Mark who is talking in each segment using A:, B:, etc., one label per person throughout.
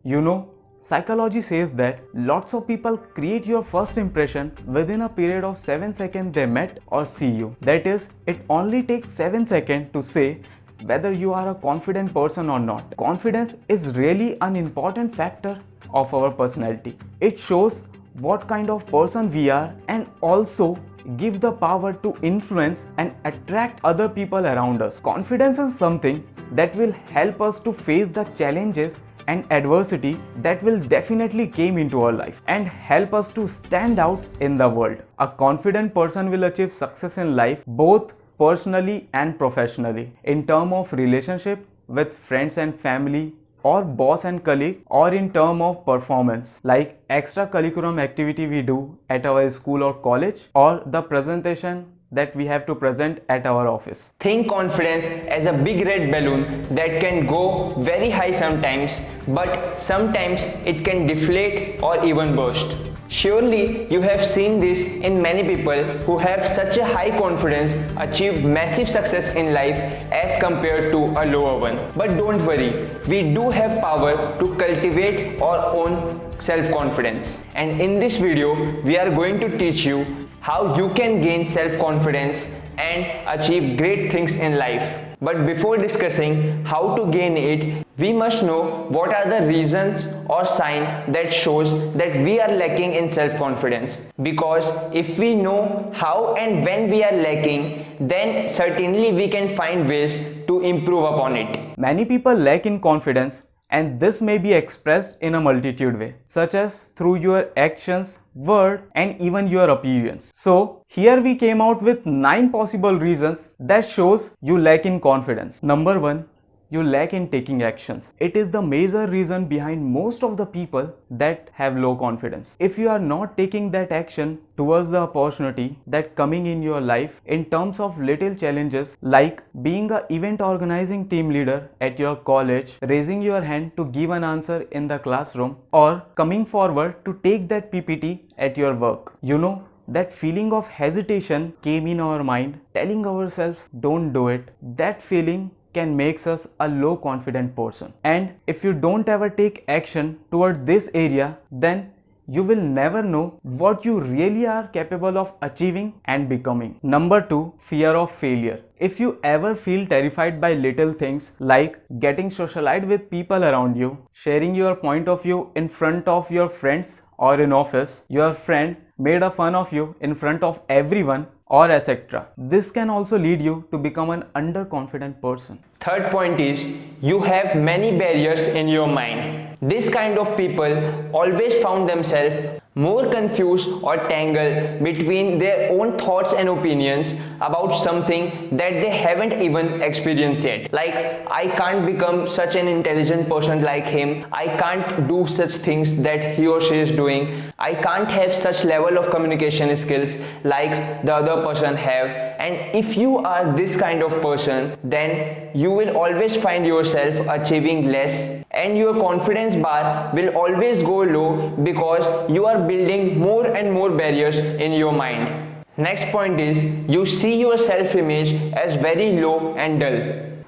A: You know, psychology says that lots of people create your first impression within a period of 7 seconds they met or see you. That is, it only takes 7 seconds to say whether you are a confident person or not. Confidence is really an important factor of our personality. It shows what kind of person we are and also give the power to influence and attract other people around us. Confidence is something that will help us to face the challenges and adversity that will definitely came into our life and help us to stand out in the world. A confident person will achieve success in life both personally and professionally, in terms of relationship with friends and family, or boss and colleague, or in term of performance like extracurriculum activity we do at our school or college, or the presentation that we have to present at our office.
B: Think confidence as a big red balloon that can go very high sometimes, but sometimes it can deflate or even burst. Surely you have seen this in many people who have such a high confidence achieved massive success in life as compared to a lower one. But don't worry, we do have power to cultivate our own self-confidence. And in this video, we are going to teach you how you can gain self-confidence and achieve great things in life. But before discussing how to gain it, we must know what are the reasons or signs that shows that we are lacking in self-confidence. Because if we know how and when we are lacking, then certainly we can find ways to improve upon it.
A: Many people lack in confidence, and this may be expressed in a multitude way, such as through your actions, word, and even your appearance. So here we came out with 9 possible reasons that shows you lack in confidence. Number 1, you lack in taking actions. It is the major reason behind most of the people that have low confidence. If you are not taking that action towards the opportunity that coming in your life in terms of little challenges like being a event organizing team leader at your college, raising your hand to give an answer in the classroom, or coming forward to take that PPT at your work, you know, that feeling of hesitation came in our mind, telling ourselves don't do it. That feeling can make us a low confident person. And if you don't ever take action toward this area, then you will never know what you really are capable of achieving and becoming. Number 2, fear of failure. If you ever feel terrified by little things like getting socialized with people around you, sharing your point of view in front of your friends or in office, your friend made a fun of you in front of everyone, or etc. This can also lead you to become an underconfident person.
B: Third point is you have many barriers in your mind. This kind of people always found themselves more confused or tangled between their own thoughts and opinions about something that they haven't even experienced yet. Like, I can't become such an intelligent person like him, I can't do such things that he or she is doing, I can't have such level of communication skills like the other person have. And if you are this kind of person, then you will always find yourself achieving less and your confidence bar will always go low because you are building more and more barriers in your mind. Next point is you see your self-image as very low and dull.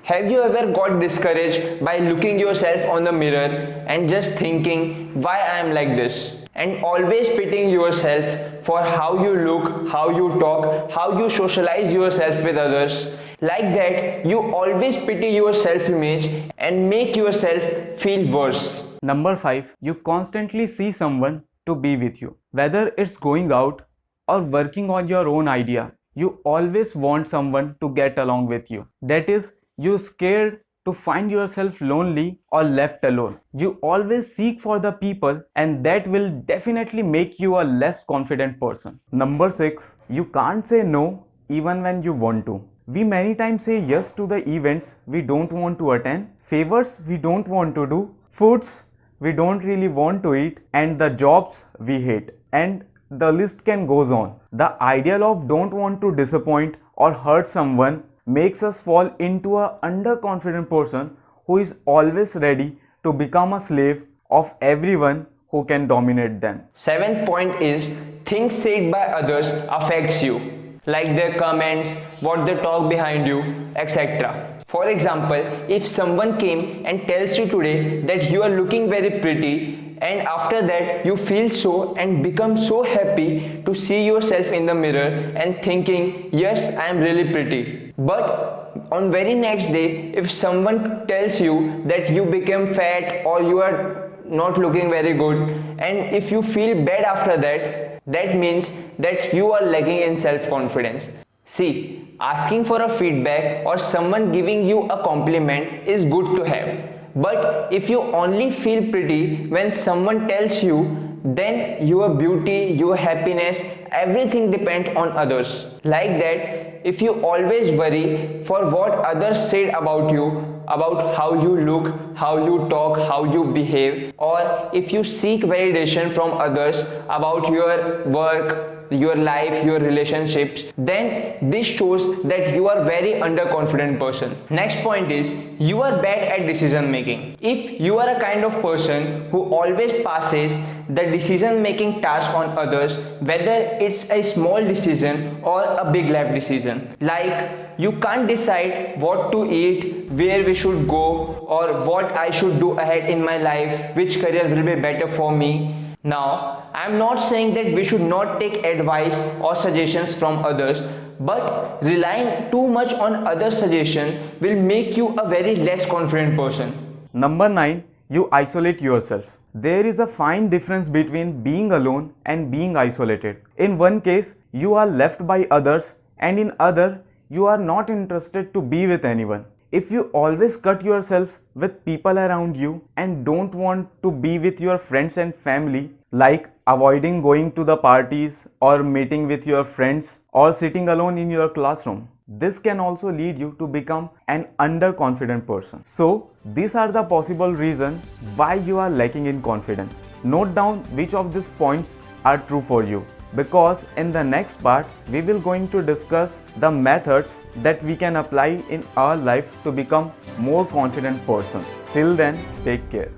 B: Have you ever got discouraged by looking yourself on the mirror and just thinking why I am like this? And always pitying yourself for how you look, how you talk, how you socialize yourself with others. Like that, you always pity your self-image and make yourself feel worse.
A: Number 5, you constantly see someone to be with you. Whether it's going out or working on your own idea, you always want someone to get along with you. That is, you're scared to find yourself lonely or left alone. You always seek for the people, and that will definitely make you a less confident person. Number 6, you can't say no even when you want to. We many times say yes to the events we don't want to attend, favors we don't want to do, foods we don't really want to eat, and the jobs we hate. And the list can goes on. The ideal of don't want to disappoint or hurt someone makes us fall into a underconfident person who is always ready to become a slave of everyone who can dominate them.
B: Seventh point is things said by others affects you, like their comments, what they talk behind you, etc. For example, if someone came and tells you today that you are looking very pretty, and after that you feel so and become so happy to see yourself in the mirror and thinking, yes, I am really pretty. But on very next day, if someone tells you that you became fat or you are not looking very good, and if you feel bad after that, that means that you are lacking in self-confidence. See, asking for a feedback or someone giving you a compliment is good to have. But if you only feel pretty when someone tells you, then your beauty, your happiness, everything depends on others. Like that, if you always worry for what others said about you, about how you look, how you talk, how you behave, or if you seek validation from others about your work, your life, your relationships, then this shows that you are very underconfident person. Next point is, you are bad at decision making. If you are a kind of person who always passes the decision making task on others, whether it's a small decision or a big life decision, like you can't decide what to eat, where we should go, or what I should do ahead in my life, which career will be better for me. Now, I am not saying that we should not take advice or suggestions from others, but relying too much on other suggestion will make you a very less confident person.
A: Number 9, you isolate yourself. There is a fine difference between being alone and being isolated. In one case, you are left by others, and in other, you are not interested to be with anyone. If you always cut yourself with people around you and don't want to be with your friends and family, like avoiding going to the parties or meeting with your friends or sitting alone in your classroom, this can also lead you to become an underconfident person. So these are the possible reasons why you are lacking in confidence. Note down which of these points are true for you, because in the next part we will going to discuss the methods that we can apply in our life to become more confident person. Till then, take care.